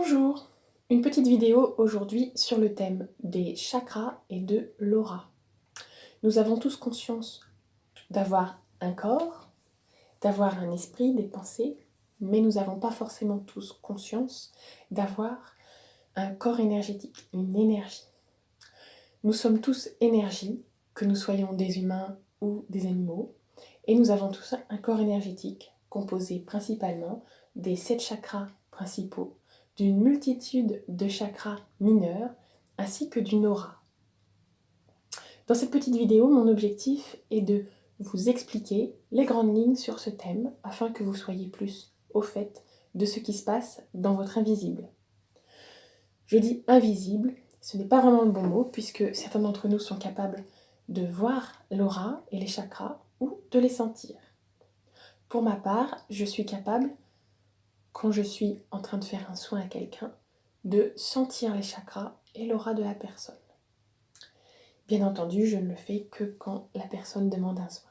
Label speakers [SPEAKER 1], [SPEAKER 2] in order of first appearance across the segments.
[SPEAKER 1] Bonjour! Une petite vidéo aujourd'hui sur le thème des chakras et de l'aura. Nous avons tous conscience d'avoir un corps, d'avoir un esprit, des pensées, mais nous n'avons pas forcément tous conscience d'avoir un corps énergétique, une énergie. Nous sommes tous énergie, que nous soyons des humains ou des animaux, et nous avons tous un corps énergétique composé principalement des 7 chakras principaux, d'une multitude de chakras mineurs, ainsi que d'une aura. Dans cette petite vidéo, mon objectif est de vous expliquer les grandes lignes sur ce thème, afin que vous soyez plus au fait de ce qui se passe dans votre invisible. Je dis invisible, ce n'est pas vraiment le bon mot, puisque certains d'entre nous sont capables de voir l'aura et les chakras, ou de les sentir. Pour ma part, je suis capable, quand je suis en train de faire un soin à quelqu'un, de sentir les chakras et l'aura de la personne. Bien entendu, je ne le fais que quand la personne demande un soin.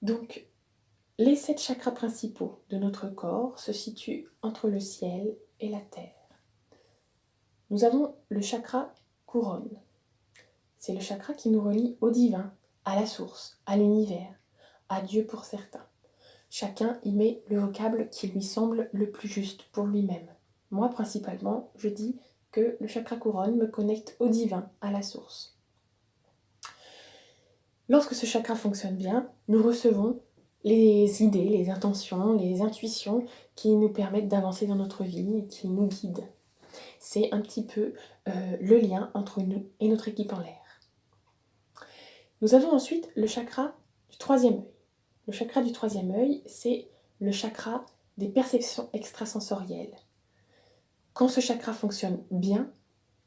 [SPEAKER 1] Donc, les 7 chakras principaux de notre corps se situent entre le ciel et la terre. Nous avons le chakra couronne. C'est le chakra qui nous relie au divin, à la source, à l'univers, à Dieu pour certains. Chacun y met le vocable qui lui semble le plus juste pour lui-même. Moi, principalement, je dis que le chakra couronne me connecte au divin, à la source. Lorsque ce chakra fonctionne bien, nous recevons les idées, les intentions, les intuitions qui nous permettent d'avancer dans notre vie et qui nous guident. C'est un petit peu le lien entre nous et notre équipe en l'air. Nous avons ensuite le chakra du troisième œil. Le chakra du troisième œil, c'est le chakra des perceptions extrasensorielles. Quand ce chakra fonctionne bien,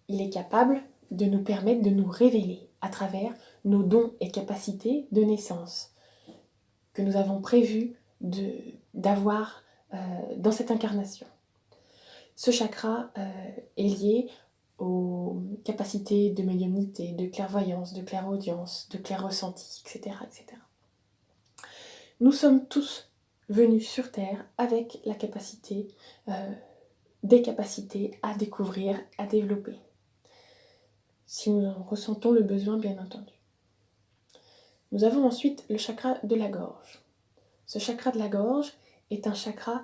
[SPEAKER 1] il est capable de nous permettre de nous révéler à travers nos dons et capacités de naissance que nous avons prévu d'avoir dans cette incarnation. Ce chakra est lié aux capacités de médiumnité, de clairvoyance, de clairaudience, de clair-ressenti, etc., etc. Nous sommes tous venus sur Terre avec la capacité, des capacités à découvrir, à développer. Si nous en ressentons le besoin, bien entendu. Nous avons ensuite le chakra de la gorge. Ce chakra de la gorge est un chakra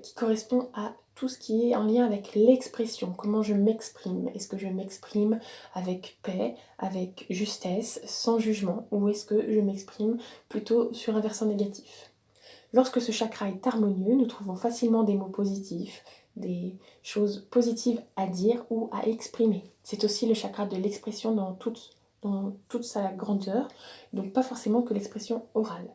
[SPEAKER 1] qui correspond à tout ce qui est en lien avec l'expression, comment je m'exprime. Est-ce que je m'exprime avec paix, avec justesse, sans jugement, ou est-ce que je m'exprime plutôt sur un versant négatif? Lorsque ce chakra est harmonieux, nous trouvons facilement des mots positifs, des choses positives à dire ou à exprimer. C'est aussi le chakra de l'expression dans toute sa grandeur, donc pas forcément que l'expression orale.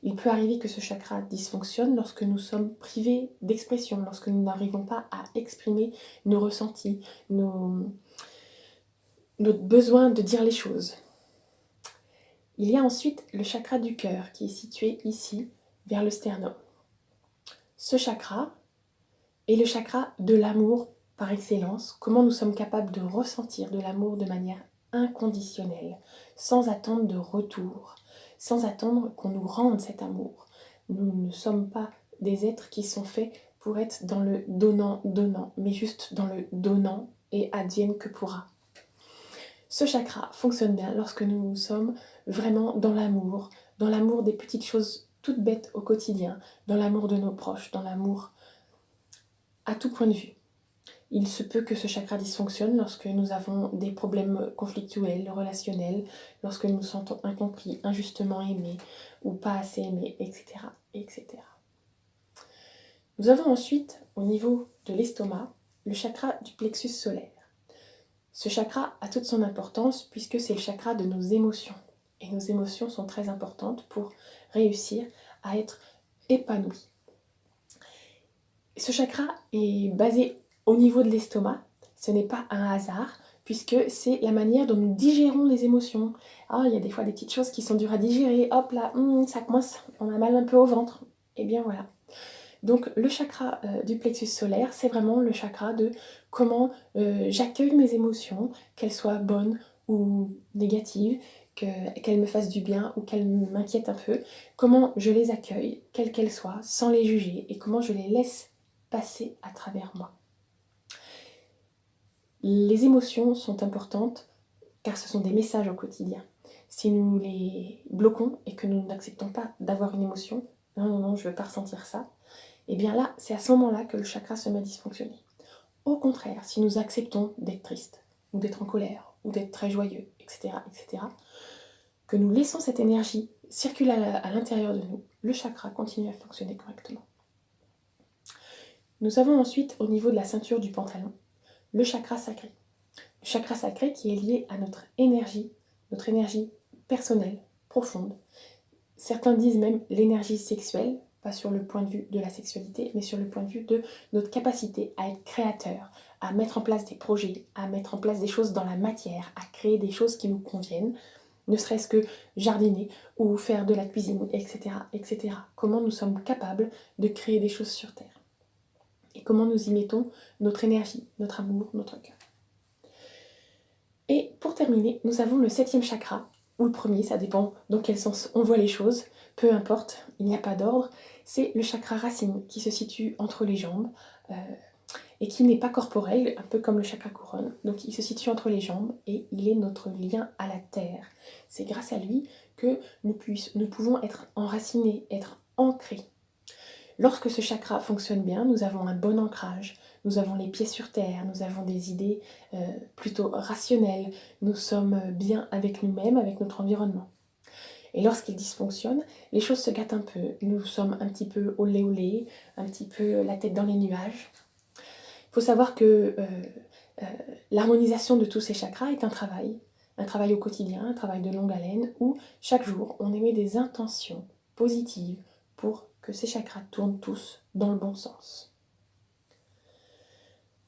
[SPEAKER 1] Il peut arriver que ce chakra dysfonctionne lorsque nous sommes privés d'expression, lorsque nous n'arrivons pas à exprimer nos ressentis, notre besoin de dire les choses. Il y a ensuite le chakra du cœur qui est situé ici, vers le sternum. Ce chakra est le chakra de l'amour par excellence, comment nous sommes capables de ressentir de l'amour de manière inconditionnelle, sans attendre de retour, sans attendre qu'on nous rende cet amour. Nous ne sommes pas des êtres qui sont faits pour être dans le donnant-donnant, mais juste dans le donnant et advienne que pourra. Ce chakra fonctionne bien lorsque nous sommes vraiment dans l'amour des petites choses toutes bêtes au quotidien, dans l'amour de nos proches, dans l'amour à tout point de vue. Il se peut que ce chakra dysfonctionne lorsque nous avons des problèmes conflictuels, relationnels, lorsque nous nous sentons incompris, injustement aimés ou pas assez aimés, etc., etc. Nous avons ensuite, au niveau de l'estomac, le chakra du plexus solaire. Ce chakra a toute son importance puisque c'est le chakra de nos émotions. Et nos émotions sont très importantes pour réussir à être épanouis. Ce chakra est basé au niveau de l'estomac. Ce n'est pas un hasard, puisque c'est la manière dont nous digérons les émotions. Ah, il y a des fois des petites choses qui sont dures à digérer. Hop là, ça coince, on a mal un peu au ventre. Et bien voilà. Donc le chakra du plexus solaire, c'est vraiment le chakra de comment j'accueille mes émotions, qu'elles soient bonnes ou négatives, qu'elles me fassent du bien ou qu'elles m'inquiètent un peu, comment je les accueille, quelles qu'elles soient, sans les juger, et comment je les laisse passer à travers moi. Les émotions sont importantes car ce sont des messages au quotidien. Si nous les bloquons et que nous n'acceptons pas d'avoir une émotion, non, je ne veux pas ressentir ça, et bien là, c'est à ce moment-là que le chakra se met à dysfonctionner. Au contraire, si nous acceptons d'être triste, ou d'être en colère, ou d'être très joyeux, etc., que nous laissons cette énergie circuler à l'intérieur de nous, le chakra continue à fonctionner correctement. Nous avons ensuite, au niveau de la ceinture du pantalon, le chakra sacré. Le chakra sacré qui est lié à notre énergie personnelle, profonde. Certains disent même l'énergie sexuelle, pas sur le point de vue de la sexualité, mais sur le point de vue de notre capacité à être créateur, à mettre en place des projets, à mettre en place des choses dans la matière, à créer des choses qui nous conviennent, ne serait-ce que jardiner ou faire de la cuisine, etc. Comment nous sommes capables de créer des choses sur Terre. Et comment nous y mettons notre énergie, notre amour, notre cœur. Et pour terminer, nous avons le 7e chakra, ou le premier, ça dépend dans quel sens on voit les choses, peu importe, il n'y a pas d'ordre, c'est le chakra racine qui se situe entre les jambes et qui n'est pas corporel, un peu comme le chakra couronne. Donc il se situe entre les jambes et il est notre lien à la terre. C'est grâce à lui que nous pouvons être enracinés, être ancrés. Lorsque ce chakra fonctionne bien, nous avons un bon ancrage, nous avons les pieds sur terre, nous avons des idées plutôt rationnelles, nous sommes bien avec nous-mêmes, avec notre environnement. Et lorsqu'il dysfonctionne, les choses se gâtent un peu, nous sommes un petit peu olé olé, un petit peu la tête dans les nuages. Il faut savoir que l'harmonisation de tous ces chakras est un travail au quotidien, un travail de longue haleine, où chaque jour on émet des intentions positives pour que ces chakras tournent tous dans le bon sens.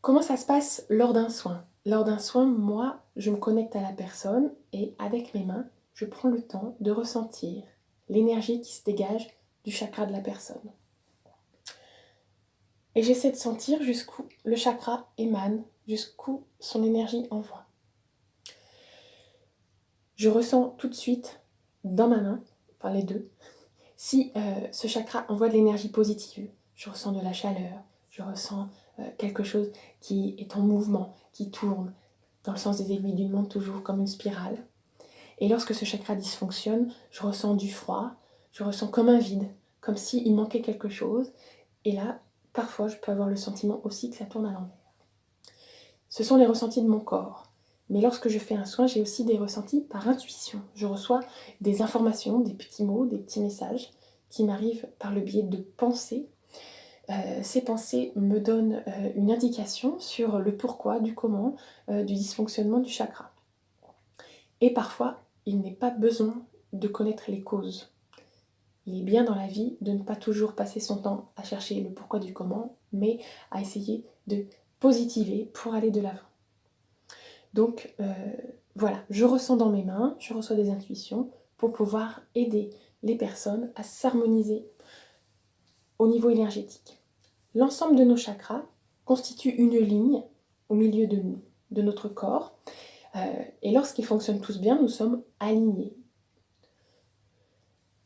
[SPEAKER 1] Comment ça se passe lors d'un soin ? Lors d'un soin, moi, je me connecte à la personne et avec mes mains, je prends le temps de ressentir l'énergie qui se dégage du chakra de la personne. Et j'essaie de sentir jusqu'où le chakra émane, jusqu'où son énergie envoie. Je ressens tout de suite dans ma main, enfin les deux, si ce chakra envoie de l'énergie positive. Je ressens de la chaleur, je ressens quelque chose qui est en mouvement, qui tourne dans le sens des aiguilles d'une montre, toujours comme une spirale. Et lorsque ce chakra dysfonctionne, je ressens du froid, je ressens comme un vide, comme s'il manquait quelque chose. Et là, parfois, je peux avoir le sentiment aussi que ça tourne à l'envers. Ce sont les ressentis de mon corps. Mais lorsque je fais un soin, j'ai aussi des ressentis par intuition. Je reçois des informations, des petits mots, des petits messages qui m'arrivent par le biais de pensées. Ces pensées me donnent une indication sur le pourquoi, du comment, du dysfonctionnement du chakra. Et parfois, il n'est pas besoin de connaître les causes. Il est bien dans la vie de ne pas toujours passer son temps à chercher le pourquoi du comment, mais à essayer de positiver pour aller de l'avant. Donc voilà, je ressens dans mes mains, je reçois des intuitions pour pouvoir aider les personnes à s'harmoniser au niveau énergétique. L'ensemble de nos chakras constitue une ligne au milieu de notre corps et lorsqu'ils fonctionnent tous bien, nous sommes alignés.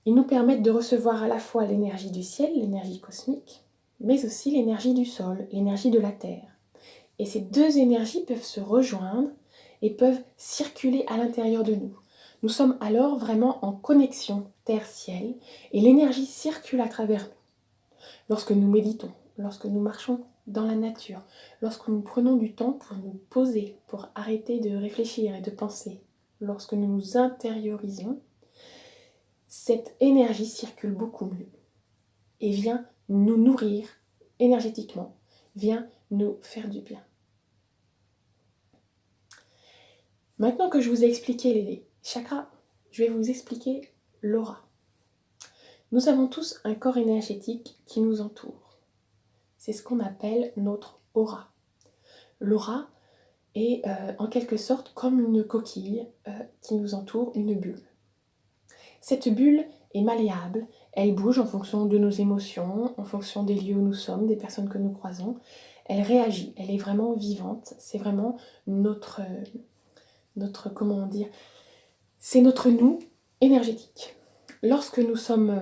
[SPEAKER 1] Ils nous permettent de recevoir à la fois l'énergie du ciel, l'énergie cosmique, mais aussi l'énergie du sol, l'énergie de la terre. Et ces deux énergies peuvent se rejoindre et peuvent circuler à l'intérieur de nous. Nous sommes alors vraiment en connexion terre-ciel et l'énergie circule à travers nous. Lorsque nous méditons, lorsque nous marchons dans la nature, lorsque nous prenons du temps pour nous poser, pour arrêter de réfléchir et de penser, lorsque nous nous intériorisons, cette énergie circule beaucoup mieux et vient nous nourrir énergétiquement, vient nous faire du bien. Maintenant que je vous ai expliqué les chakras, je vais vous expliquer l'aura. Nous avons tous un corps énergétique qui nous entoure. C'est ce qu'on appelle notre aura. L'aura est en quelque sorte comme une coquille qui nous entoure, une bulle. Cette bulle est malléable, elle bouge en fonction de nos émotions, en fonction des lieux où nous sommes, des personnes que nous croisons. Elle réagit, elle est vraiment vivante, c'est vraiment notre comment dire, c'est notre nous énergétique. Lorsque nous sommes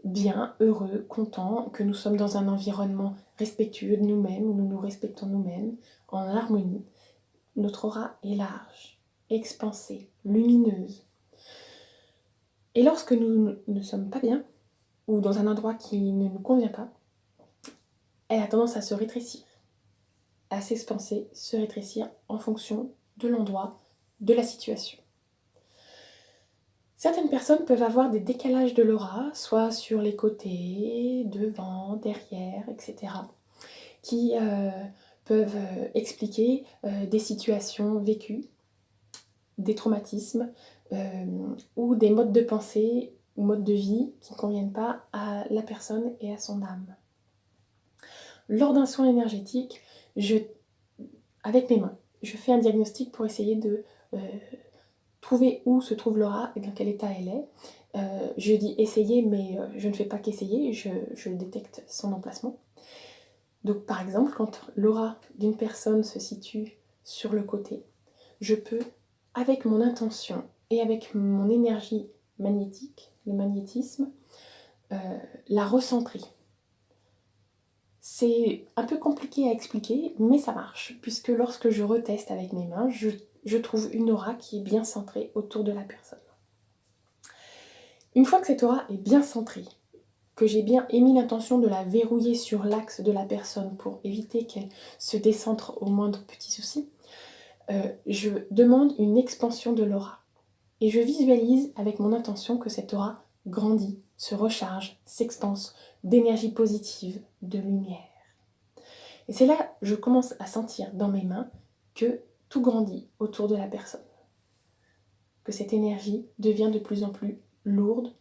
[SPEAKER 1] bien, heureux, contents, que nous sommes dans un environnement respectueux de nous-mêmes, où nous nous respectons nous-mêmes, en harmonie. Notre aura est large, expansée, lumineuse. Et lorsque nous ne sommes pas bien, ou dans un endroit qui ne nous convient pas, elle a tendance à se rétrécir, à s'expanser, se rétrécir en fonction de l'endroit, de la situation. Certaines personnes peuvent avoir des décalages de l'aura, soit sur les côtés, devant, derrière, etc., qui peuvent expliquer des situations vécues, des traumatismes ou des modes de pensée ou modes de vie qui ne conviennent pas à la personne et à son âme. Lors d'un soin énergétique, avec mes mains, je fais un diagnostic pour essayer de trouver où se trouve l'aura et dans quel état elle est. Je dis essayer, mais je ne fais pas qu'essayer, je détecte son emplacement. Donc par exemple, quand l'aura d'une personne se situe sur le côté, je peux, avec mon intention et avec mon énergie magnétique, le magnétisme, la recentrer. C'est un peu compliqué à expliquer, mais ça marche, puisque lorsque je reteste avec mes mains, je trouve une aura qui est bien centrée autour de la personne. Une fois que cette aura est bien centrée, que j'ai bien émis l'intention de la verrouiller sur l'axe de la personne pour éviter qu'elle se décentre au moindre petit souci, je demande une expansion de l'aura. Et je visualise avec mon intention que cette aura grandit, se recharge, s'expanse d'énergie positive, de lumière. Et c'est là que je commence à sentir dans mes mains que tout grandit autour de la personne. Que cette énergie devient de plus en plus lourde,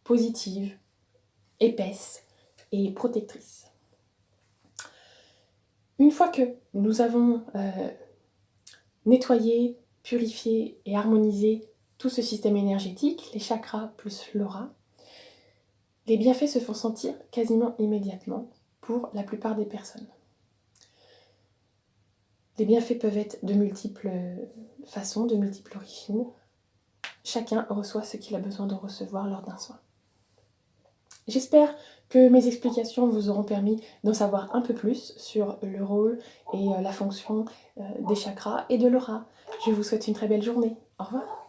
[SPEAKER 1] positive, épaisse et protectrice. Une fois que nous avons nettoyé, purifié et harmonisé tout ce système énergétique, les chakras plus l'aura, les bienfaits se font sentir quasiment immédiatement pour la plupart des personnes. Les bienfaits peuvent être de multiples façons, de multiples origines. Chacun reçoit ce qu'il a besoin de recevoir lors d'un soin. J'espère que mes explications vous auront permis d'en savoir un peu plus sur le rôle et la fonction des chakras et de l'aura. Je vous souhaite une très belle journée. Au revoir.